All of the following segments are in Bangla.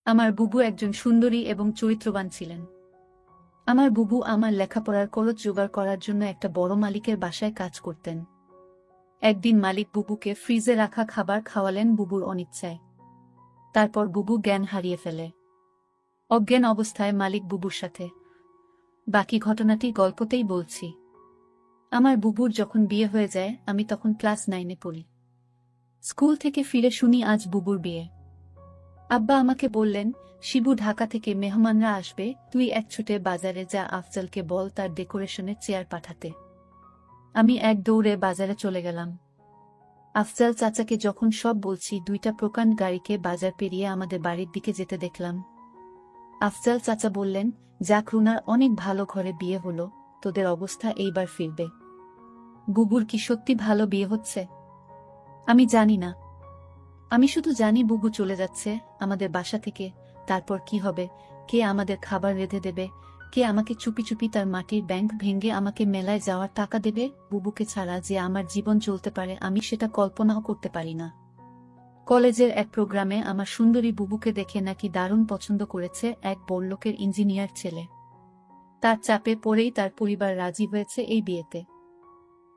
আমার বুবু একজন সুন্দরী এবং চরিত্রবান ছিলেন। আমার বুবু আমার লেখাপড়ার খরচ জোগাড় করার জন্য একটা বড় মালিকের বাসায় কাজ করতেন। একদিন মালিক বুবুকে ফ্রিজে রাখা খাবার খাওয়ালেন বুবুর অনিচ্ছায়। তারপর বুবু জ্ঞান হারিয়ে ফেলে। অজ্ঞান অবস্থায় মালিক বুবুর সাথে। বাকি ঘটনাটি গল্পতেই বলছি। আমার বুবুর যখন বিয়ে হয়ে যায় আমি তখন ক্লাস 9-এ পড়ি। স্কুল থেকে ফিরে শুনি আজ বুবুর বিয়ে। আব্বা আমাকে বললেন, শিবু ঢাকা থেকে মেহমানরা আসবে, তুই এক ছুটে বাজারে যা, আফজালকে বল তার ডেকোরেশনের চেয়ার পাঠাতে। আমি এক দৌড়ে বাজারে চলে গেলাম। আফজাল চাচাকে যখন সব বলছি, দুইটা প্রকাণ্ড গাড়িকে বাজার পেরিয়ে আমাদের বাড়ির দিকে যেতে দেখলাম। আফজাল চাচা বললেন, যাক রুনার অনেক ভালো ঘরে বিয়ে হলো, তোদের অবস্থা এইবার ফিরবে। বুবুর কি সত্যি ভালো বিয়ে হচ্ছে? আমি জানি না। আমি শুধু জানি বুবু চলে যাচ্ছে আমাদের বাসা থেকে। তারপর কি হবে? কে আমাদের খাবার রেঁধে দেবে? কে আমাকে চুপি চুপি তার মাটির ব্যাংক ভেঙে আমাকে মেলায় যাওয়ার টাকা দেবে? বুবুকে ছাড়া যে আমার জীবন চলতে পারে আমি সেটা কল্পনাও করতে পারি না। কলেজের এক প্রোগ্রামে আমার সুন্দরী বুবুকে দেখে নাকি দারুণ পছন্দ করেছে এক বড়লোকের ইঞ্জিনিয়ার ছেলে। তার চাপে পড়েই তার পরিবার রাজি হয়েছে এই বিয়েতে।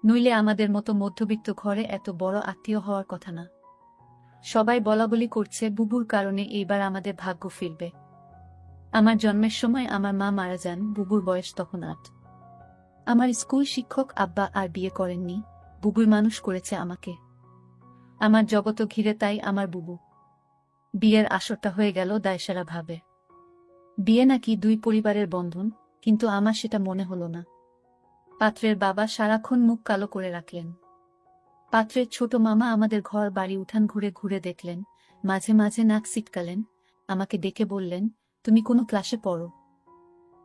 নইলে আমাদের মতো মধ্যবিত্ত ঘরে এত বড় আত্মীয় হওয়ার কথা না। সবাই বলাবলি করছে বুবুর কারণে এইবার আমাদের ভাগ্য ফিরবে। আমার জন্মের সময় আমার মা মারা যান, বুবুর বয়স তখন 8। আমার স্কুল শিক্ষক আব্বা আর বিয়ে করেননি, বুবুই মানুষ করেছে আমাকে। আমার জগত ঘিরে তাই আমার বুবু। বিয়ের আসরটা হয়ে গেল দায়সারা ভাবে। বিয়ে নাকি দুই পরিবারের বন্ধন, কিন্তু আমার সেটা মনে হলো না। পাত্রের বাবা সারাক্ষণ মুখ কালো করে রাখলেন। পাত্রের ছোট মামা আমাদের ঘর বাড়ি উঠান ঘুরে ঘুরে দেখলেন, মাঝে মাঝে নাক সিটকালেন, আমাকে ডেকে বললেন, তুমি কোনো ক্লাসে পড়ো?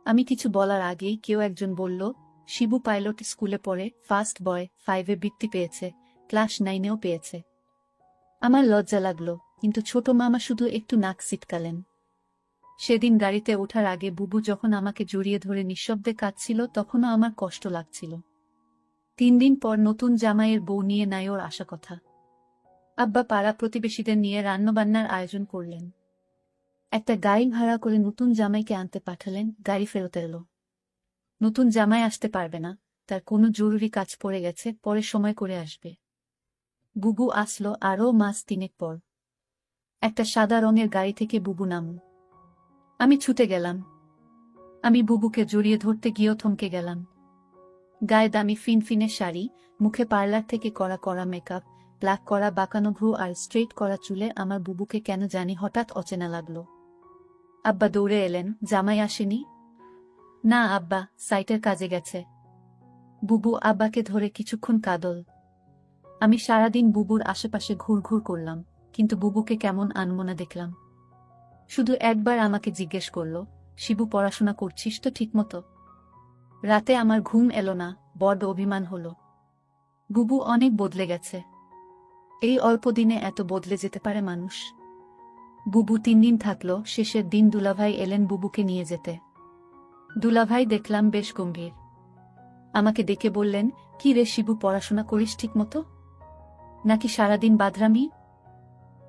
আমি কিছু বলার আগেই কেউ একজন বলল, শিবু পাইলট স্কুলে পড়ে, ফার্স্ট বয়, 5-এ বৃত্তি পেয়েছে, ক্লাস 9-এও পেয়েছে। আমার লজ্জা লাগলো, কিন্তু ছোট মামা শুধু একটু নাক সিটকালেন। সেদিন গাড়িতে ওঠার আগে বুবু যখন আমাকে জড়িয়ে ধরে নিঃশব্দে কাঁদছিল তখনও আমার কষ্ট লাগছিল। 3 দিন পর নতুন জামাইয়ের বউ নিয়ে নাই ওর আসা কথা। আব্বা পাড়া প্রতিবেশীদের নিয়ে রান্নাবান্নার আয়োজন করলেন। একটা গাড়ি ভাড়া করে নতুন জামাইকে আনতে পাঠালেন। গাড়ি ফেরত এলো। নতুন জামাই আসতে পারবে না, তার কোনো জরুরি কাজ পড়ে গেছে, পরে সময় করে আসবে। বুবু আসলো আরও মাস 3 পর। একটা সাদা রঙের গাড়ি থেকে বুবু নামল। আমি ছুটে গেলাম। আমি বুবুকে জড়িয়ে ধরতে গিয়েও থমকে গেলাম। গায়ে দামি ফিনফিনে শাড়ি, মুখে পার্লার থেকে করা করা মেকআপ, ব্ল্যাক করা বাঁকানো ভ্রু আর স্ট্রেট করা চুলে আমার বুবুকে কেন জানি হঠাৎ অচেনা লাগলো। আব্বা দৌড়ে এলেন, জামাই আসেনি? না আব্বা, সাইটের কাজে গেছে। বুবু আব্বাকে ধরে কিছুক্ষণ কাঁদল। আমি সারাদিন বুবুর আশেপাশে ঘুরঘুর করলাম, কিন্তু বুবুকে কেমন আনমনা দেখলাম। শুধু একবার আমাকে জিজ্ঞেস করল, শিবু পড়াশোনা করছিস তো ঠিকমতো? রাতে আমার ঘুম এলো না, বড্ড অভিমান হলো। বুবু অনেক বদলে গেছে। এই অল্প দিনে এত বদলে যেতে পারে মানুষ? বুবু 3 দিন থাকলো, শেষের দিন দুলাভাই এলেন বুবুকে নিয়ে যেতে। দুলাভাই দেখলাম বেশ গম্ভীর। আমাকে ডেকে বললেন, কি রে শিবু, পড়াশোনা করিস ঠিকমতো নাকি সারাদিন বাদরামি?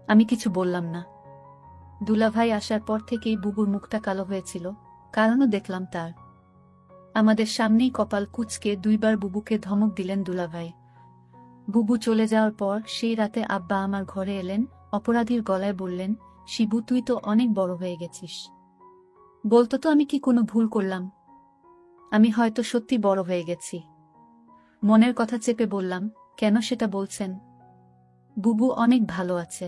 আমি কিছু বললাম না। দুলাভাই আসার পর থেকেই বুবুর মুখটা কালো হয়েছিল, কারণও দেখলাম তার। আমাদের সামনেই কপাল কুঁচকে 2বার বুবুকে ধমক দিলেন দুলাভাই। বুবু চলে যাওয়ার পর সেই রাতে আব্বা আমার ঘরে এলেন, অপরাধীর গলায় বললেন, শিবু তুই তো অনেক বড় হয়ে গেছিস। বলতো তো আমি কি কোনো ভুল করলাম? আমি হয়তো সত্যি বড় হয়ে গেছি। মনের কথা চেপে বললাম, কেন সেটা বলছেন? বুবু অনেক ভালো আছে।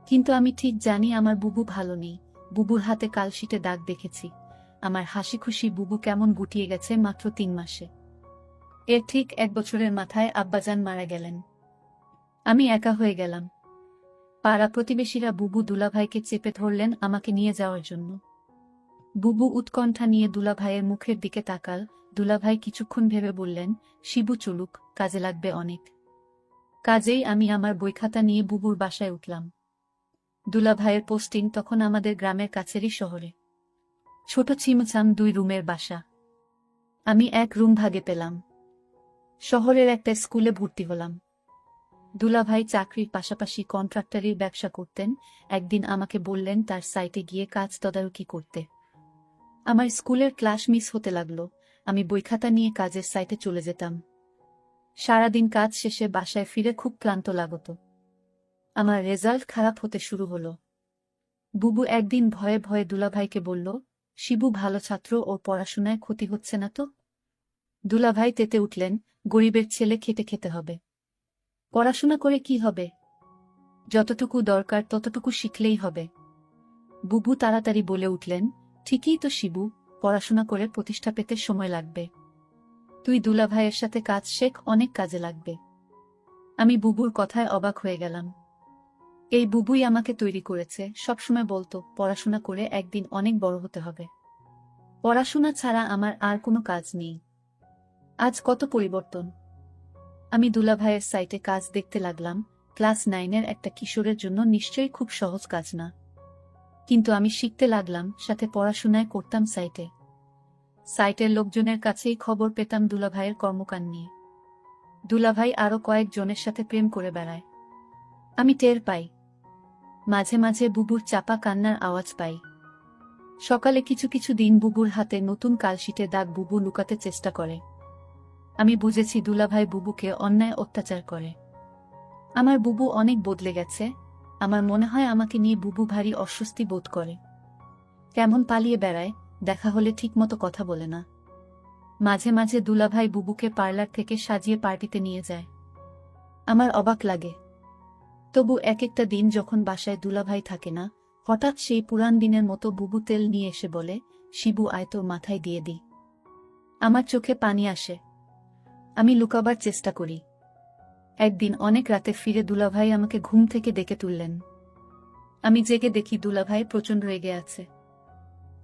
কিন্তু আমি ঠিক জানি আমার বুবু ভালো নেই। বুবুর হাতে কালশিটে দাগ দেখেছি। আমার হাসি খুশি বুবু কেমন গুটিয়ে গেছে মাত্র 3 মাসে। এর ঠিক 1 বছরের মাথায় আব্বাজান মারা গেলেন। আমি একা হয়ে গেলাম। পাড়া প্রতিবেশীরা বুবু দুলাভাইকে চেপে ধরলেন আমাকে নিয়ে যাওয়ার জন্য। বুবু উৎকণ্ঠা নিয়ে দুলাভাইয়ের মুখের দিকে তাকাল। দুলাভাই কিছুক্ষণ ভেবে বললেন, শিবু চলুক, কাজে লাগবে অনেক। কাজেই আমি আমার বইখাতা নিয়ে বুবুর বাসায় উঠলাম। দুলাভাইয়ের পোস্টিং তখন আমাদের গ্রামের কাছেরই শহরে। ছোট ছিমছাম 2 রুমের বাসা। আমি 1 রুম ভাগে পেলাম। শহরের একটা স্কুলে ভর্তি হলাম। দুলাভাই চাকরির পাশাপাশি কন্ট্রাক্টরির ব্যবসা করতেন। একদিন আমাকে বললেন তার সাইটে গিয়ে কাজ তদারকি করতে। আমার স্কুলের ক্লাস মিস হতে লাগলো। আমি বইখাতা নিয়ে কাজের সাইটে চলে যেতাম। সারাদিন কাজ শেষে বাসায় ফিরে খুব ক্লান্ত লাগত। আমার রেজাল্ট খারাপ হতে শুরু হলো। বুবু একদিন ভয়ে ভয়ে দুলাভাইকে বলল, শিবু ভালো ছাত্র, ওর পড়াশোনায় ক্ষতি হচ্ছে না তো? দুলাভাই তেতে উঠলেন, গরিবের ছেলে খেটে খেতে হবে। পড়াশোনা করে কি হবে? যতটুকু দরকার ততটুকু শিখলেই হবে। বুবু তাড়াতাড়ি বলে উঠলেন, ঠিকই তো শিবু, পড়াশোনা করে প্রতিষ্ঠা পেতে সময় লাগবে। তুই দুলাভাইয়ের সাথে কাজ শেখ, অনেক কাজে লাগবে। আমি বুবুর কথায় অবাক হয়ে গেলাম। এই বুবুই আমাকে তৈরি করেছে। সবসময় বলতো পড়াশোনা করে একদিন অনেক বড় হতে হবে। পড়াশোনা ছাড়া আমার আর কোনো কাজ নেই। আজ কত পরিবর্তন। আমি দুলাভাইয়ের সাইটে কাজ দেখতে লাগলাম। ক্লাস 9-এর একটা কিশোরের জন্য নিশ্চয়ই খুব সহজ কাজ না। কিন্তু আমি শিখতে লাগলাম, সাথে পড়াশোনায় করতাম সাইটে। সাইটের লোকজনের কাছেই খবর পেতাম দুলাভাইয়ের কর্মকাণ্ড নিয়ে। দুলাভাই আরো কয়েকজনের সাথে প্রেম করে বেড়ায়। আমি টের পাই। মাঝে মাঝে বুবুর চাপা কান্নার আওয়াজ পাই। সকালে কিছু কিছু দিন বুবুর হাতে নতুন কালশিটে দাগ বুবু লুকাতে চেষ্টা করে। আমি বুঝেছি দুলাভাই বুবুকে অন্যায় অত্যাচার করে। আমার বুবু অনেক বদলে গেছে। আমার মনে হয় আমাকে নিয়ে বুবু ভারী অস্বস্তি বোধ করে। কেমন পালিয়ে বেড়ায়, দেখা হলে ঠিকমতো কথা বলে না। মাঝে মাঝে দুলাভাই বুবুকে পার্লার থেকে সাজিয়ে পার্টিতে নিয়ে যায়। আমার অবাক লাগে। তবু এক একটা দিন যখন বাসায় দুলাভাই থাকে না, হঠাৎ সেই পুরান দিনের মতো বুবু তেল নিয়ে এসে বলে, শিবু আয় তোর মাথায় দিয়ে দি। আমার চোখে পানি আসে। আমি লুকাবার চেষ্টা করি। একদিন অনেক রাতে ফিরে দুলাভাই আমাকে ঘুম থেকে ডেকে তুললেন। আমি জেগে দেখি দুলাভাই প্রচণ্ড রেগে আছে।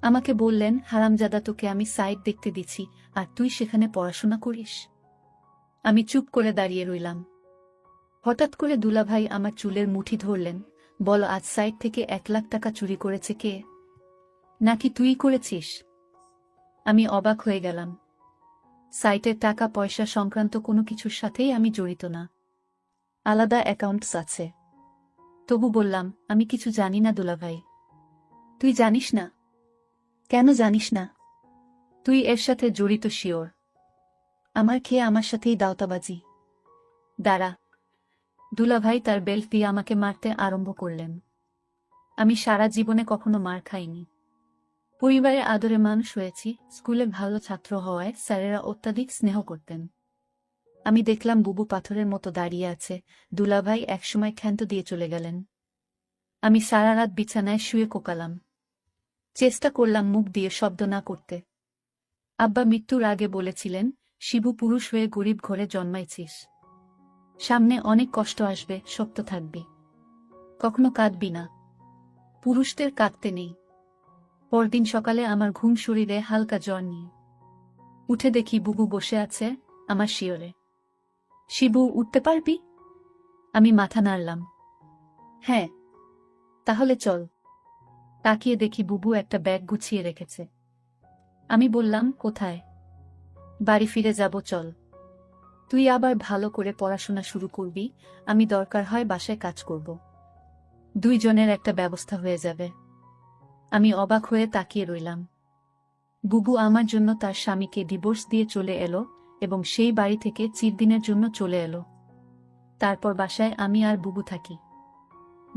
আমাকে বললেন, হারামজাদা, তোকে আমি সাইট দেখতে দিছি আর তুই সেখানে পড়াশোনা করিস? আমি চুপ করে দাঁড়িয়ে রইলাম। হঠাৎ করে দুলাভাই আমার চুলের মুঠি ধরলেন। বল, আজ সাইট থেকে 1 লাখ টাকা চুরি করেছে কে? নাকি তুই করেছিস? আমি অবাক হয়ে গেলাম। সাইটের টাকা পয়সা সংক্রান্ত কোনো কিছুর সাথেই আমি জড়িত না। আলাদা অ্যাকাউন্টস আছে। তবু বললাম, আমি কিছু জানি না দুলাভাই। তুই জানিস না? কেন জানিস না? তুই এর সাথে জড়িত শিওর? আমার খেয়ে আমার সাথেই দাওতাবাজি। দাঁড়া। দুলাভাই তার বেল্ট দিয়ে আমাকে মারতে আরম্ভ করলেন। আমি সারা জীবনে কখনো মার খাইনি। পরিবারে আদরে মানুষ হয়েছি। স্কুলে ভালো ছাত্র হওয়ায় স্যারেরা অত্যাধিক স্নেহ করতেন। আমি দেখলাম বুবু পাথরের মতো দাঁড়িয়ে আছে। দুলাভাই একসময় ক্ষান্ত দিয়ে চলে গেলেন। আমি সারা রাত বিছানায় শুয়ে কোকালাম। চেষ্টা করলাম মুখ দিয়ে শব্দ না করতে। আব্বা মৃত্যুর আগে বলেছিলেন, শিবু, পুরুষ হয়ে গরিব ঘরে জন্মাইছিস। সামনে অনেক কষ্ট আসবে, শক্ত থাকবি। কখনো কাঁদবি না। পুরুষদের কাঁদতে নেই। পরদিন সকালে আমার ঘুম শরীরে হালকা জ্বর নিয়ে। উঠে দেখি বুবু বসে আছে আমার শিয়রে। শিবু, উঠতে পারবি? আমি মাথা নাড়লাম। হ্যাঁ। তাহলে চল। তাকিয়ে দেখি বুবু একটা ব্যাগ গুছিয়ে রেখেছে। আমি বললাম, কোথায়? বাড়ি ফিরে যাব, চল। তুই আবার ভালো করে পড়াশোনা শুরু করবি, আমি দরকার হয় বাসায় কাজ করব। দুইজনের একটা ব্যবস্থা হয়ে যাবে। আমি অবাক হয়ে তাকিয়ে রইলাম। বুবু আমার জন্য তার স্বামীকে ডিভোর্স দিয়ে চলে এলো এবং সেই বাড়ি থেকে চিরদিনের জন্য চলে এলো। তারপর বাসায় আমি আর বুবু থাকি।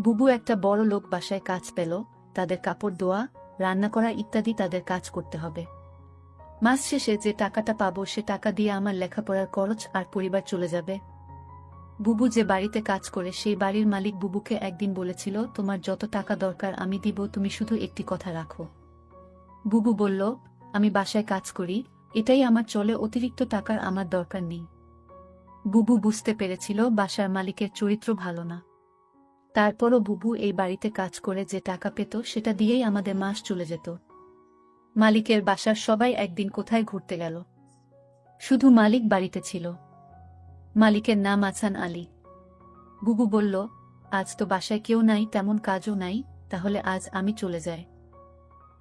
বুবু একটা বড় লোক বাসায় কাজ পেল। তাদের কাপড় ধোয়া, রান্না করা ইত্যাদি তাদের কাজ করতে হবে। মাস শেষে যে টাকাটা পাবো সে টাকা দিয়ে আমার লেখাপড়ার খরচ আর পরিবার চলে যাবে। বুবু যে বাড়িতে কাজ করে সেই বাড়ির মালিক বুবুকে একদিন বলেছিল, তোমার যত টাকা দরকার আমি দিব, তুমি শুধু একটি কথা রাখো। বুবু বলল, আমি বাসায় কাজ করি, এটাই আমার চলে, অতিরিক্ত টাকার আমার দরকার নেই। বুবু বুঝতে পেরেছিল বাসার মালিকের চরিত্র ভালো না। তারপরও বুবু এই বাড়িতে কাজ করে যে টাকা পেত সেটা দিয়েই আমাদের মাস চলে যেত। মালিকের বাসার সবাই একদিন কোথায় ঘুরতে গেল। শুধু মালিক বাড়িতে ছিল। মালিকের নাম আছান আলী। বুবু বলল, আজ তো বাসায় কেউ নাই, তেমন কাজও নাই, তাহলে আজ আমি চলে যাই।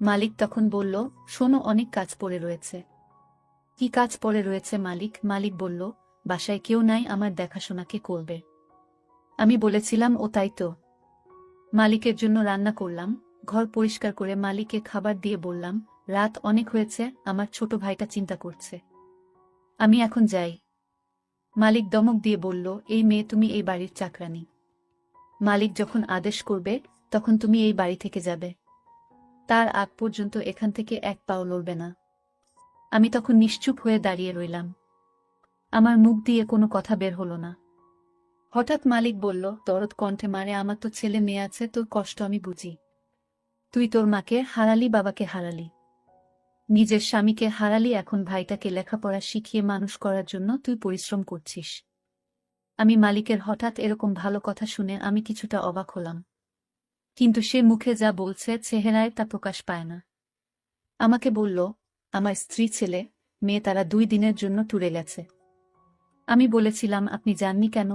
মালিক তখন বলল, শোনো, অনেক কাজ পড়ে রয়েছে। কি কাজ পড়ে রয়েছে মালিক? মালিক বলল, বাসায় কেউ নাই, আমার দেখাশোনা কে করবে? আমি বলেছিলাম, ও তাই তো। মালিকের জন্য রান্না করলাম, ঘর পরিষ্কার করে মালিককে খাবার দিয়ে বললাম, রাত অনেক হয়েছে, আমার ছোট ভাইটা চিন্তা করছে। আমি এখন যাই। মালিক দমক দিয়ে বলল, এই মেয়ে, তুমি এই বাড়ির চাকরানী। মালিক যখন আদেশ করবে তখন তুমি এই বাড়ি থেকে যাবে। তার আগ পর্যন্ত এখান থেকে এক পাও লড়বে না। আমি তখন নিশ্চুপ হয়ে দাঁড়িয়ে রইলাম। আমার মুখ দিয়ে কোনো কথা বের হলো না। হঠাৎ মালিক বলল দরদ কণ্ঠে, মারে, আমার তো ছেলে মেয়ে আছে, তোর কষ্ট আমি বুঝি। তুই তোর মাকে হারালি, বাবাকে হারালি, নিজের স্বামীকে হারালি, এখন ভাইটাকে লেখাপড়া শিখিয়ে মানুষ করার জন্য তুই পরিশ্রম করছিস। আমি মালিকের হঠাৎ এরকম ভালো কথা শুনে আমি কিছুটা অবাক হলাম। কিন্তু সে মুখে যা বলছে চেহারায় তা প্রকাশ পায় না। আমাকে বলল, আমার স্ত্রী, ছেলে মেয়ে তারা 2 দিনের জন্য ট্যুরে গেছে। আমি বলেছিলাম, আপনি যাননি কেন?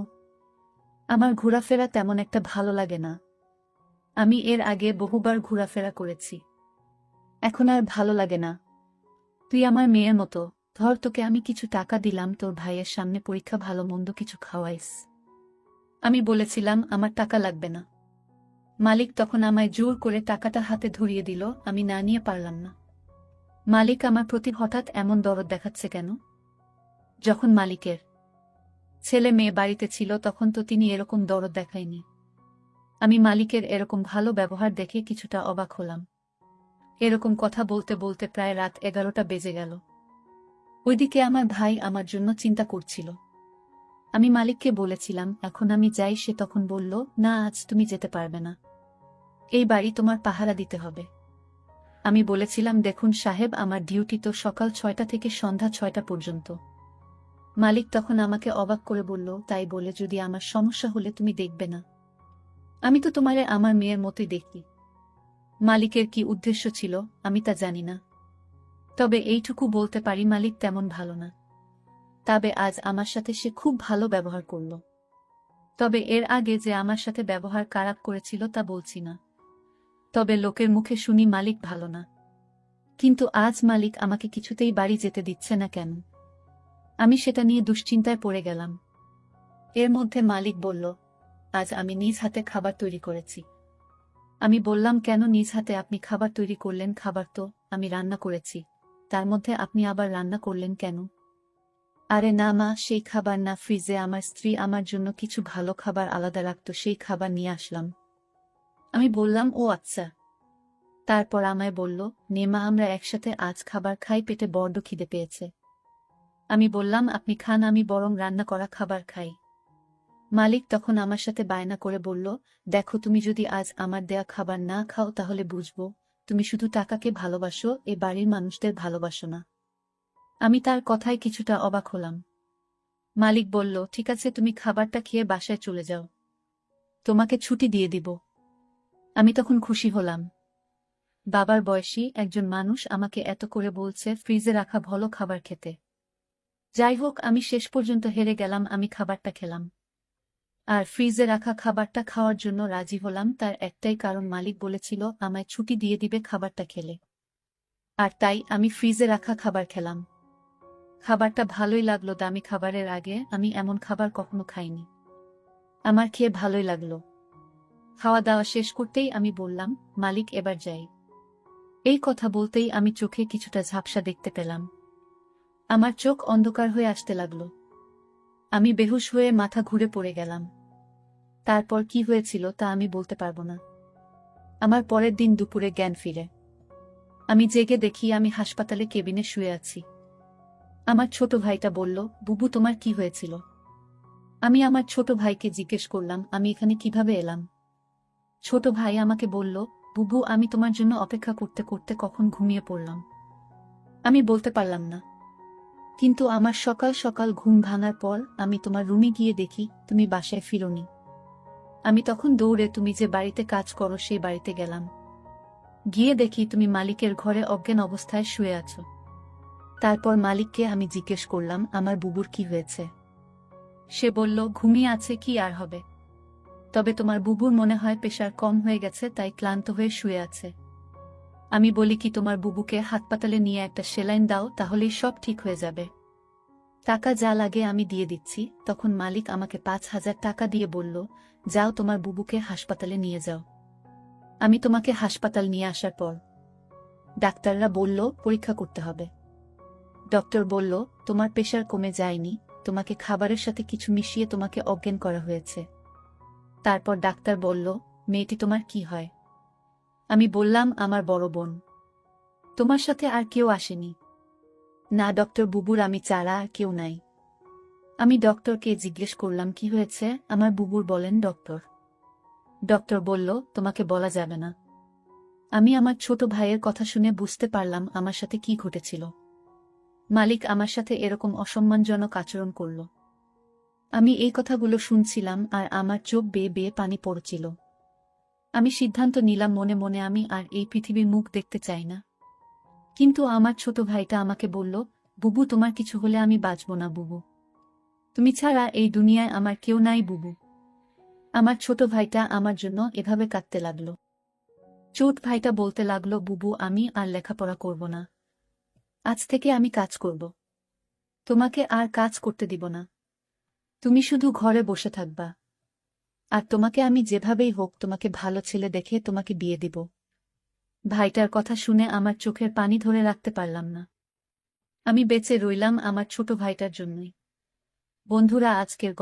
আমার ঘোরাফেরা তেমন একটা ভালো লাগে না। আমি এর আগে বহুবার ঘোরাফেরা করেছি, এখন আর ভালো লাগে না। তুই আমার মেয়ের মতো, ধর তোকে আমি কিছু টাকা দিলাম, তোর ভাইয়ের সামনে পরীক্ষা ভালো মন্দ কিছু খাওয়াইস। আমি বলেছিলাম, আমার টাকা লাগবে না। মালিক তখন আমায় জোর করে টাকাটা হাতে ধরিয়ে দিল, আমি না নিয়ে পারলাম না। মালিক আমার প্রতি হঠাৎ এমন দরদ দেখাচ্ছে কেন? যখন মালিকের ছেলে মেয়ে বাড়িতে ছিল তখন তো তিনি এরকম দরদ দেখায়নি। আমি মালিকের এরকম ভালো ব্যবহার দেখে কিছুটা অবাক হলাম। এরকম কথা বলতে বলতে প্রায় রাত 11টা বেজে গেল। ওইদিকে আমার ভাই আমার জন্য চিন্তা করছিল। আমি মালিককে বলেছিলাম, এখন আমি যাই। সে তখন বলল, না, আজ তুমি যেতে পারবে না, এই বাড়ি তোমার পাহারা দিতে হবে। আমি বলেছিলাম, দেখুন সাহেব, আমার ডিউটি তো সকাল 6টা থেকে সন্ধ্যা 6টা পর্যন্ত। মালিক তখন আমাকে অবাক করে বলল, তাই বলে যদি আমার সমস্যা হলে তুমি দেখবে না? আমি তো তোমারে আমার মেয়ের মতোই দেখি। মালিকের কি উদ্দেশ্য ছিল আমি তা জানি না, তবে এইটুকু বলতে পারি মালিক তেমন ভালো না। তবে আজ আমার সাথে সে খুব ভালো ব্যবহার করল। তবে এর আগে যে আমার সাথে ব্যবহার খারাপ করেছিল তা বলছি না, তবে লোকের মুখে শুনি মালিক ভালো না। কিন্তু আজ মালিক আমাকে কিছুতেই বাড়ি যেতে দিচ্ছে না কেন? আমি সেটা নিয়ে দুশ্চিন্তায় পড়ে গেলাম। এর মধ্যে মালিক বলল, আজ আমি নিজ হাতে খাবার তৈরি করেছি। আমি বললাম, কেন নিজ হাতে আপনি খাবার তৈরি করলেন? খাবার তো আমি রান্না করেছি, তার মধ্যে আপনি আবার রান্না করলেন কেন? আরে না মা, সেই খাবার না, ফ্রিজে আমার স্ত্রী আমার জন্য কিছু ভালো খাবার আলাদা রাখতো, সেই খাবার নিয়ে আসলাম। আমি বললাম, ও আচ্ছা। তারপর আমায় বলল, নে মা, আমরা একসাথে আজ খাবার খাই, পেটে বড্ড খিদে পেয়েছে। আমি বললাম, আপনি খান, আমি বরং রান্না করা খাবার খাই। মালিক তখন আমার সাথে বায়না করে বলল, দেখো, তুমি যদি আজ আমার দেয়া খাবার না খাও তাহলে বুঝবো তুমি শুধু টাকাকে ভালোবাসো, এ বাড়ির মানুষদের ভালোবাসো না। আমি তার কথায় কিছুটা অবাক হলাম। মালিক বলল, ঠিক আছে, তুমি খাবারটা খেয়ে বাসায় চলে যাও, তোমাকে ছুটি দিয়ে দিব। আমি তখন খুশি হলাম। বাবার বয়সী একজন মানুষ আমাকে এত করে বলছে ফ্রিজে রাখা ভালো খাবার খেতে। যাই হোক, আমি শেষ পর্যন্ত হেরে গেলাম। আমি খাবারটা খেলাম, আর ফ্রিজে রাখা খাবারটা খাওয়ার জন্য রাজি হলাম তার একটাই কারণ, মালিক বলেছিল আমায় ছুটি দিয়ে দিবে খাবারটা খেলে। আর তাই আমি ফ্রিজে রাখা খাবার খেলাম। খাবারটা ভালোই লাগলো, দামি খাবারের আগে আমি এমন খাবার কখনো খাইনি। আমার খেয়ে ভালোই লাগলো। খাওয়া দাওয়া শেষ করতেই আমি বললাম, মালিক, এবার যাই। এই কথা বলতেই আমি চোখে কিছুটা ঝাপসা দেখতে পেলাম। আমার চোখ অন্ধকার হয়ে আসতে লাগলো। আমি বেহুশ হয়ে মাথা ঘুরে পড়ে গেলাম। তারপর কি হয়েছিল তা আমি বলতে পারবো না। আমার পরের দিন দুপুরে জ্ঞান ফিরে। আমি জেগে দেখি আমি হাসপাতালে কেবিনে শুয়ে আছি। আমার ছোট ভাইটা বলল, বুবু, তোমার কি হয়েছিল? আমি আমার ছোট ভাইকে জিজ্ঞেস করলাম, আমি এখানে কিভাবে এলাম? ছোট ভাই আমাকে বলল, বুবু, আমি তোমার জন্য অপেক্ষা করতে করতে কখন ঘুমিয়ে পড়লাম। আমি বলতে পারলাম না, কিন্তু আমার সকাল সকাল ঘুম ভাঙার পর আমি তোমার রুমে গিয়ে দেখি তুমি বাসায় ফিরোনি। আমি তখন দৌড়ে তুমি যে বাড়িতে কাজ করো সেই বাড়িতে গেলাম। গিয়ে দেখি তুমি মালিকের ঘরে অজ্ঞান অবস্থায় শুয়ে আছো। তারপর মালিককে আমি জিজ্ঞেস করলাম, আমার বুবুর কি হয়েছে? সে বলল, ঘুমিয়ে আছে, কি আর হবে। তবে তোমার বুবুর মনে হয় প্রেশার কম হয়ে গেছে, তাই ক্লান্ত হয়ে শুয়ে আছে। আমি বলি কি, তোমার বুবুকে হাসপাতালে নিয়ে একটা সেলাইন দাও, তাহলেই সব ঠিক হয়ে যাবে। টাকা যা লাগে আমি দিয়ে দিচ্ছি। তখন মালিক আমাকে 5,000 টাকা দিয়ে বলল, যাও তোমার বুবুকে হাসপাতালে নিয়ে যাও। আমি তোমাকে হাসপাতাল নিয়ে আসার পর ডাক্তাররা বলল পরীক্ষা করতে হবে। ডক্টর বলল, তোমার প্রেশার কমে যায়নি, তোমাকে খাবারের সাথে কিছু মিশিয়ে তোমাকে অজ্ঞান করা হয়েছে। তারপর ডাক্তার বলল, মেয়েটি তোমার কি হয়? আমি বললাম, আমার বড় বোন। তোমার সাথে আর কেউ আসেনি? না ডক্টর, বুবুর আমি ছাড়া আর কেউ নাই। আমি ডক্টরকে জিজ্ঞেস করলাম কি হয়েছে, আমার বুবুর বলেন ডক্টর। ডক্টর বলল, তোমাকে বলা যাবে না। আমি আমার ছোট ভাইয়ের কথা শুনে বুঝতে পারলাম আমার সাথে কি ঘটেছিল। মালিক আমার সাথে এরকম অসম্মানজনক আচরণ করল। আমি এই কথাগুলো শুনছিলাম আর আমার চোখ বেয়ে বেয়ে পানি পড়ছিল। আমি সিদ্ধান্ত নিলাম মনে মনে আমি আর এই পৃথিবীর মুখ দেখতে চাই না। কিন্তু আমার ছোট ভাইটা আমাকে বলল, বুবু তোমার কিছু হলে আমি বাঁচব না বুবু। তুমি ছাড়া এই দুনিয়ায় আমার কেউ নাই বুবু। আমার ছোট ভাইটা আমার জন্য এভাবে কাঁদতে লাগলো। ছোট ভাইটা বলতে লাগলো, বুবু আমি আর লেখাপড়া করব না। আজ থেকে আমি কাজ করব। তোমাকে আর কাজ করতে দিব না। তুমি শুধু ঘরে বসে থাকবা। আর তোমাকে আমি যেভাবেই হোক তোমাকে ভালো ছেলে দেখে তোমাকে বিয়ে দিব। ভাইটার কথা শুনে আমার চোখের পানি ধরে রাখতে পারলাম না। আমি বেঁচে রইলাম আমার ছোট ভাইটার জন্যই। বন্ধুরা, আজকের